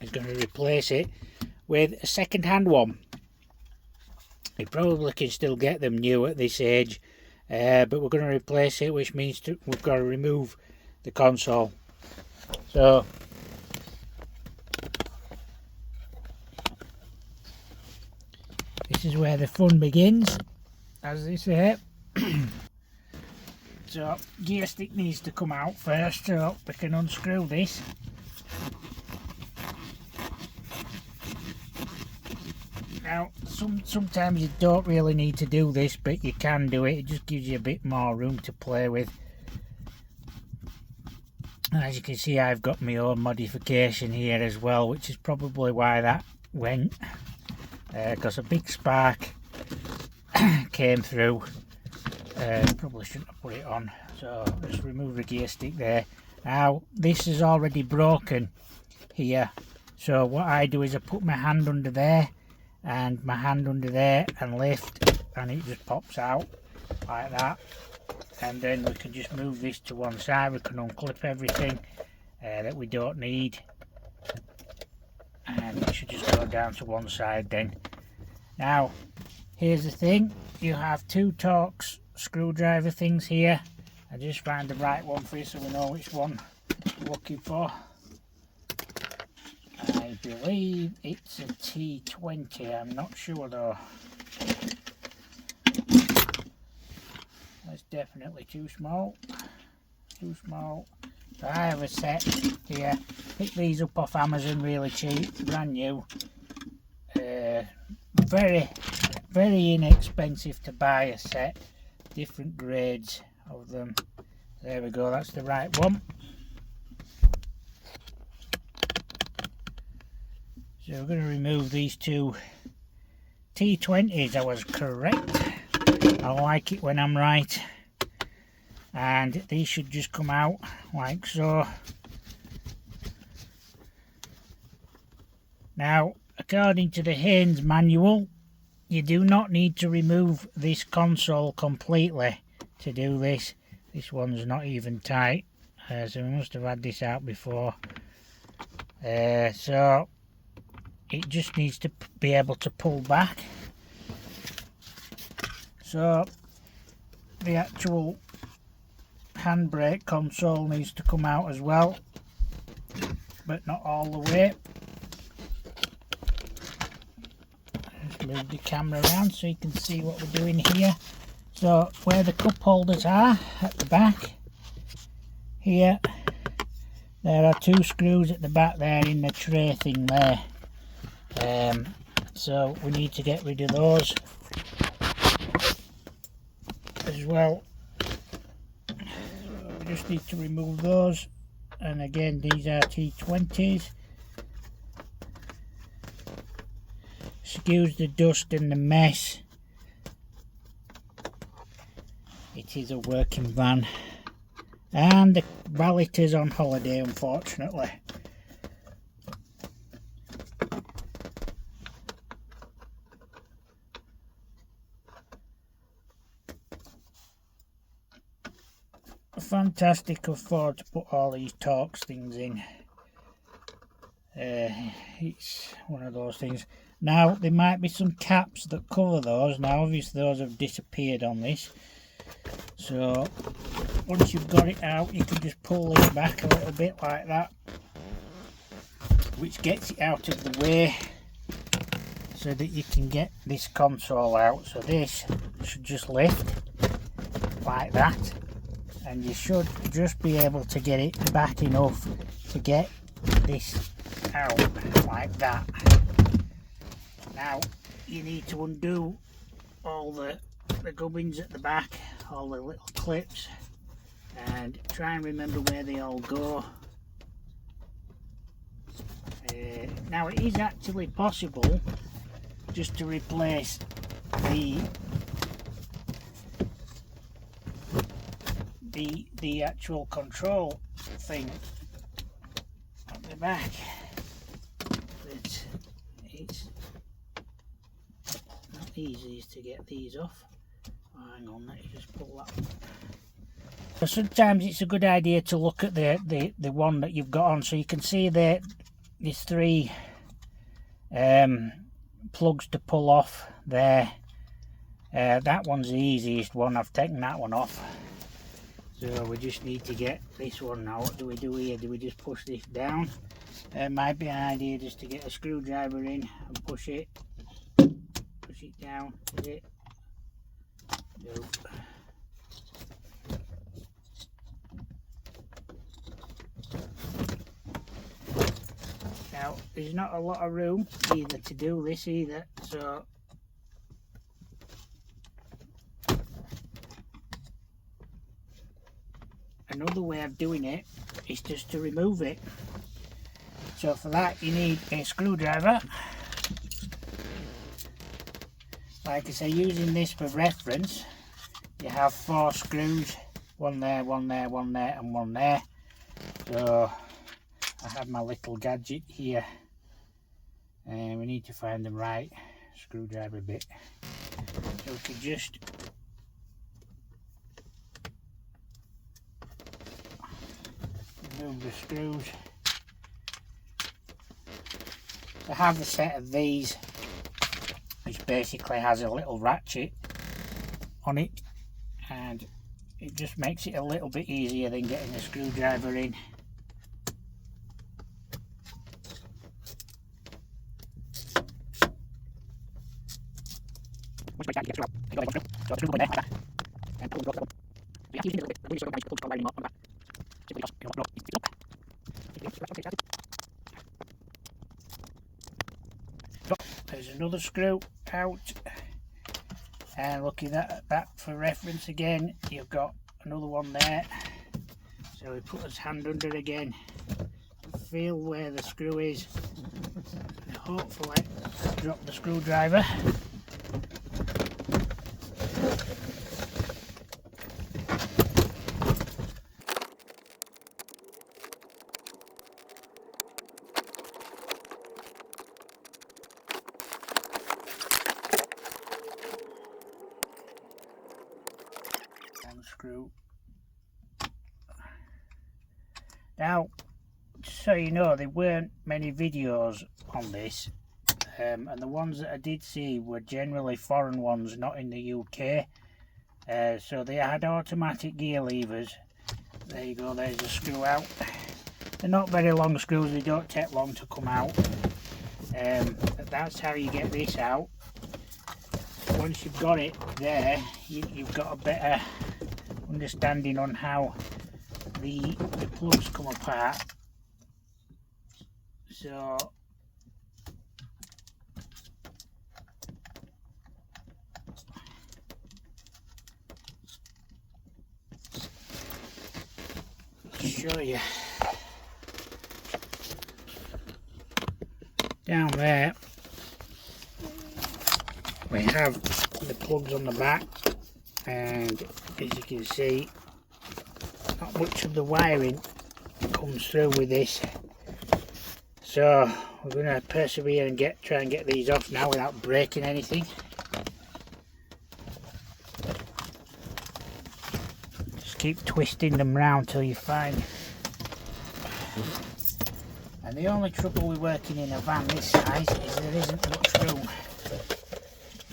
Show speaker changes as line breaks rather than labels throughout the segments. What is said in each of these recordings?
is going to replace it with a second-hand one. You probably can still get them new at this age, but we're going to replace it, which means we've got to remove the console. So this is where the fun begins, as they say. So gear stick needs to come out first, so we can unscrew this. Now sometimes you don't really need to do this, but you can do it. It just gives you a bit more room to play with. And as you can see, I've got my own modification here as well, which is probably why that went, because a big spark came through. Probably shouldn't have put it on, so just remove the gear stick there. Now this is already broken here, so what I do is I put my hand under there and my hand under there and lift, and it just pops out like that. And then we can just move this to one side. We can unclip everything that we don't need, and it should just go down to one side then. Now here's the thing, you have two Torx screwdriver things here. I just find the right one for you so we know which one we're looking for. I believe it's a T20, I'm not sure though. That's definitely too small. So I have a set here. Picked these up off Amazon really cheap, brand new. Very inexpensive to buy a set. Different grades of them. There we go, that's the right one. So we're going to remove these two T20s. I was correct. I like it when I'm right. And these should just come out like so. Now, according to the Haynes manual, you do not need to remove this console completely to do this. This one's not even tight, so we must have had this out before. So it just needs to be able to pull back. So the actual handbrake console needs to come out as well, but not all the way. Just move the camera around so you can see what we're doing here. So where the cup holders are at the back here, there are two screws at the back there in the tray thing there. So we need to get rid of those as well. So we just need to remove those, and again these are T20s. Excuse the dust and the mess. It is a working van, and the valet is on holiday, unfortunately. Fantastic afford to put all these Torx things in. It's one of those things. Now there might be some caps that cover those. Now obviously those have disappeared on this, so once you've got it out you can just pull it back a little bit like that, which gets it out of the way so that you can get this console out. So this should just lift like that, and you should just be able to get it back enough to get this out like that. Now you need to undo all the gubbins at the back, all the little clips, and try and remember where they all go. Now it is actually possible just to replace the actual control thing at the back, but it's not easy to get these off. Oh, hang on, let me just pull that one. So sometimes it's a good idea to look at the one that you've got on, so you can see that there's 3 plugs to pull off there. That one's the easiest one. I've taken that one off. So we just need to get this one now. What do we do here? Do we just push this down? It might be an idea just to get a screwdriver in and push it down. Is it? No. Now there's not a lot of room either to do this either, so another way of doing it is just to remove it. So for that you need a screwdriver. Like I say, using this for reference, you have 4 screws, one there, one there, one there and one there. So I have my little gadget here and we need to find the right screwdriver bit. So we can just remove the screws. I have a set of these which basically has a little ratchet on it, and it just makes it a little bit easier than getting a screwdriver in. There's another screw out, and looking at that for reference again, you've got another one there. So we put his hand under again, feel where the screw is, and hopefully drop the screwdriver. Screw. Now, so you know, there weren't many videos on this, and the ones that I did see were generally foreign ones, not in the UK. So they had automatic gear levers. There you go, there's the screw out. They're not very long screws, they don't take long to come out. But that's how you get this out. Once you've got it there, you've got a better understanding on how the plugs come apart. So I'll show you. Down there we have the plugs on the back, and as you can see, not much of the wiring comes through with this. So we're going to persevere and try and get these off now without breaking anything. Just keep twisting them round till you find. And the only trouble with working in a van this size is there isn't much room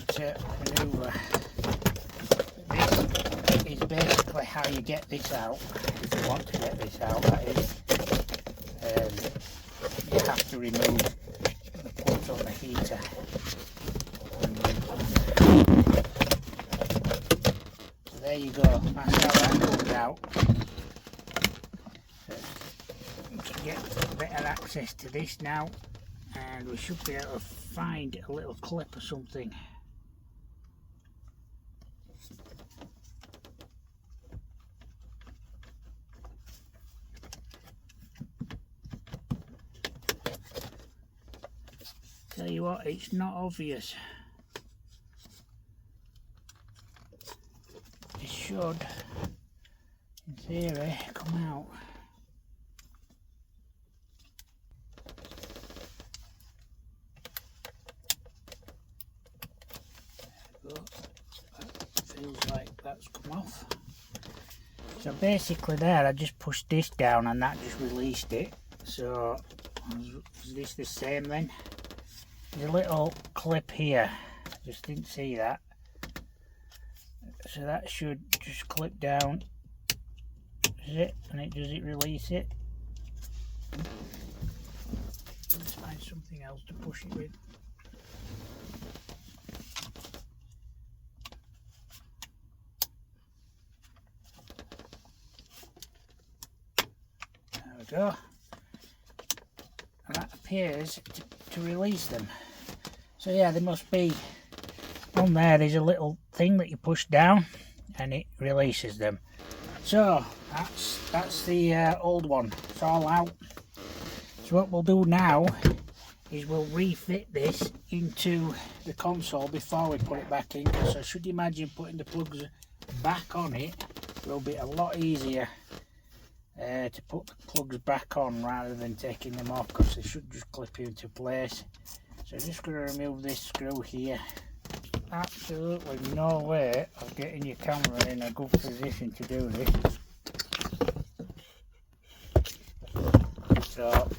to manoeuvre. This is basically how you get this out, if you want to get this out, that is. You have to remove the plugs on the heater. So there you go, that's how that comes out. So you can get better access to this now, and we should be able to find a little clip or something. Tell you what, it's not obvious. It should, in theory, come out. There we go. That feels like that's come off. So basically there, I just pushed this down and that just released it. So Is this the same then? There's a little clip here, just didn't see that. So that should just clip down, is it? And it does it release it? Let's find something else to push it with. There we go. And that appears to release them. So yeah, there must be on there. There's a little thing that you push down and it releases them. So that's the old one. It's all out. So what we'll do now is we'll refit this into the console before we put it back in. So should you imagine putting the plugs back on it, will be a lot easier to put the plugs back on rather than taking them off, because they should just clip into place. So I'm just going to remove this screw here. Absolutely no way of getting your camera in a good position to do this. So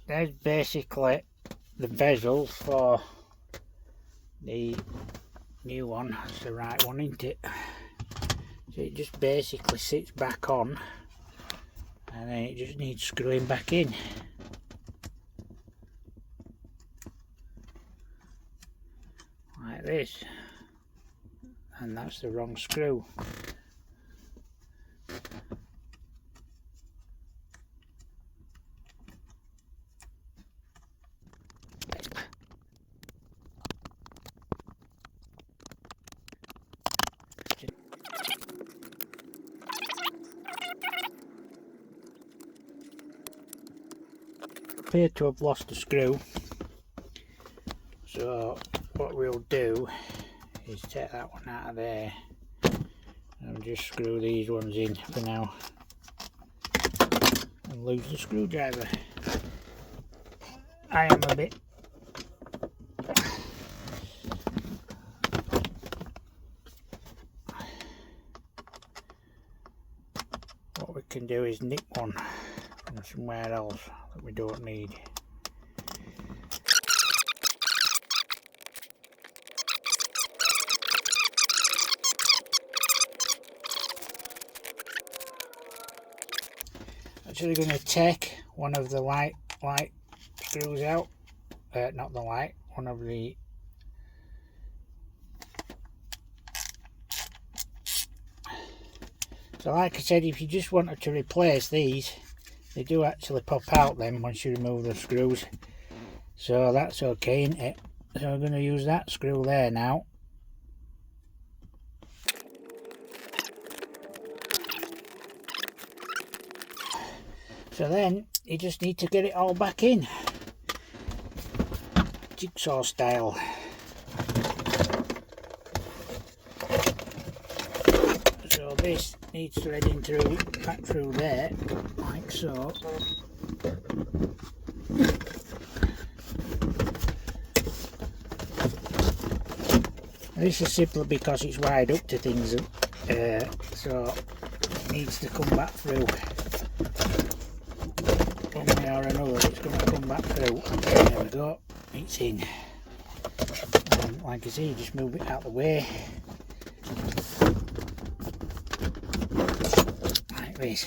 there's basically the bezel for the new one. That's the right one, isn't it? So it just basically sits back on, and then it just needs screwing back in. Like this. And that's the wrong screw. Appear to have lost a screw, so what we'll do is take that one out of there and just screw these ones in for now and lose the screwdriver. I am a bit what we can do is nick one from somewhere else that we don't need. Actually going to take one of the light screws out, not the light, one of the so like I said, if you just wanted to replace these, they do actually pop out then once you remove the screws, so that's okay, isn't it? So I'm going to use that screw there now. So then you just need to get it all back in, jigsaw style. So this needs threading through, back through there, like so. This is simply because it's wired up to things, so it needs to come back through. One way or another, it's going to come back through. There we go, it's in. And like I say, you just move it out of the way. Like this.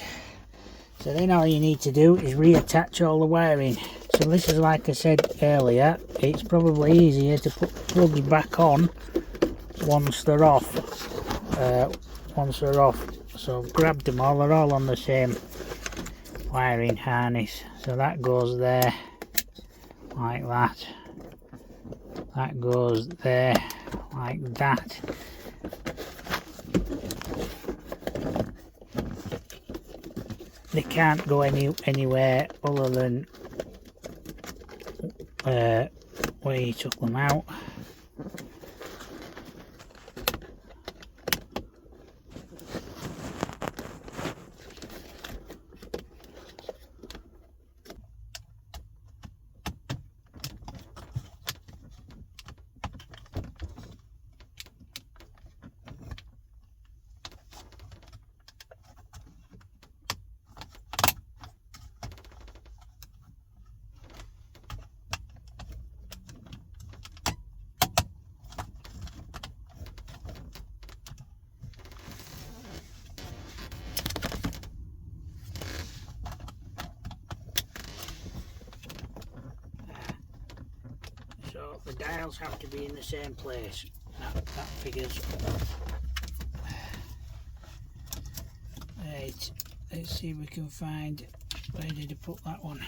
So then all you need to do is reattach all the wiring. So this is, like I said earlier, it's probably easier to put the plugs back on once they're off. So I've grabbed them all, they're all on the same wiring harness. So that goes there like that. That goes there like that. They can't go anywhere other than where you took them out. So the dials have to be in the same place. That figures. Right, let's see if we can find, where did I put that one?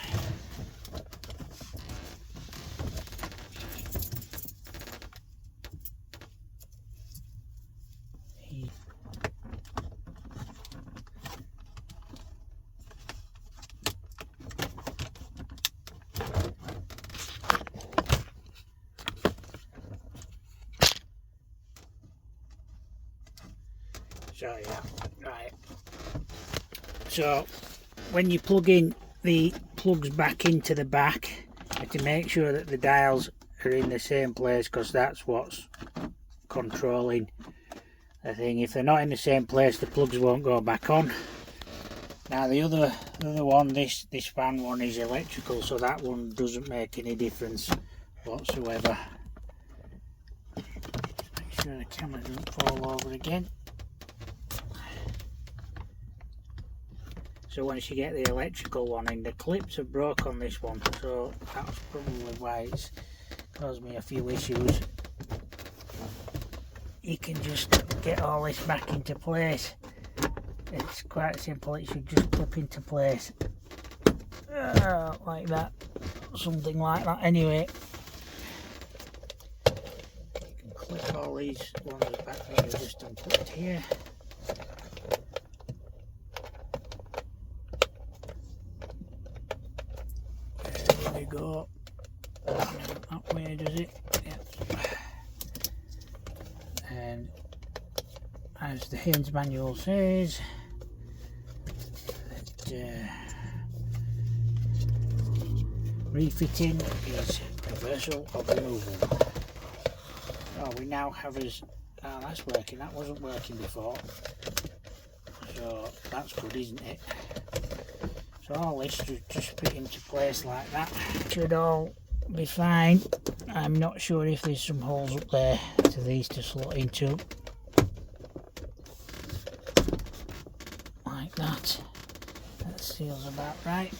So yeah, right. So when you plug in the plugs back into the back, you have to make sure that the dials are in the same place, because that's what's controlling the thing. If they're not in the same place, the plugs won't go back on. Now the other one, this fan one, is electrical, so that one doesn't make any difference whatsoever. Just make sure the camera doesn't fall over again. So once you get the electrical one in, the clips are broke on this one, so that's probably why it's caused me a few issues. You can just get all this back into place. It's quite simple, it should just clip into place like that, something like that. Anyway, you can clip all these ones back that you just unclipped here. There we go. That way does it? Yeah. And as the Haynes manual says, that refitting is reversal of removal. Oh, we now have as, oh, that's working, that wasn't working before, so that's good, isn't it? So all this should just fit into place like that, should all be fine. I'm not sure if there's some holes up there to these to slot into, like that. That seals about right.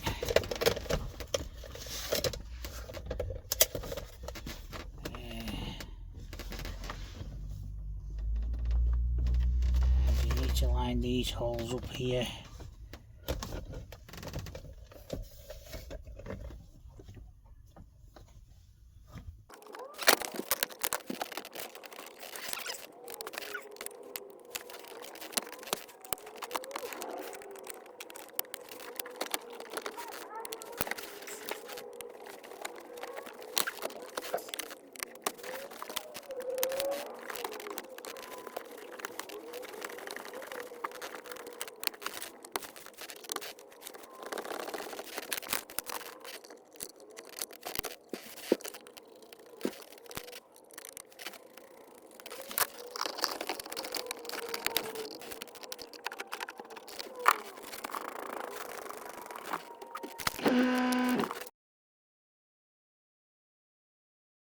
You need to line these holes up here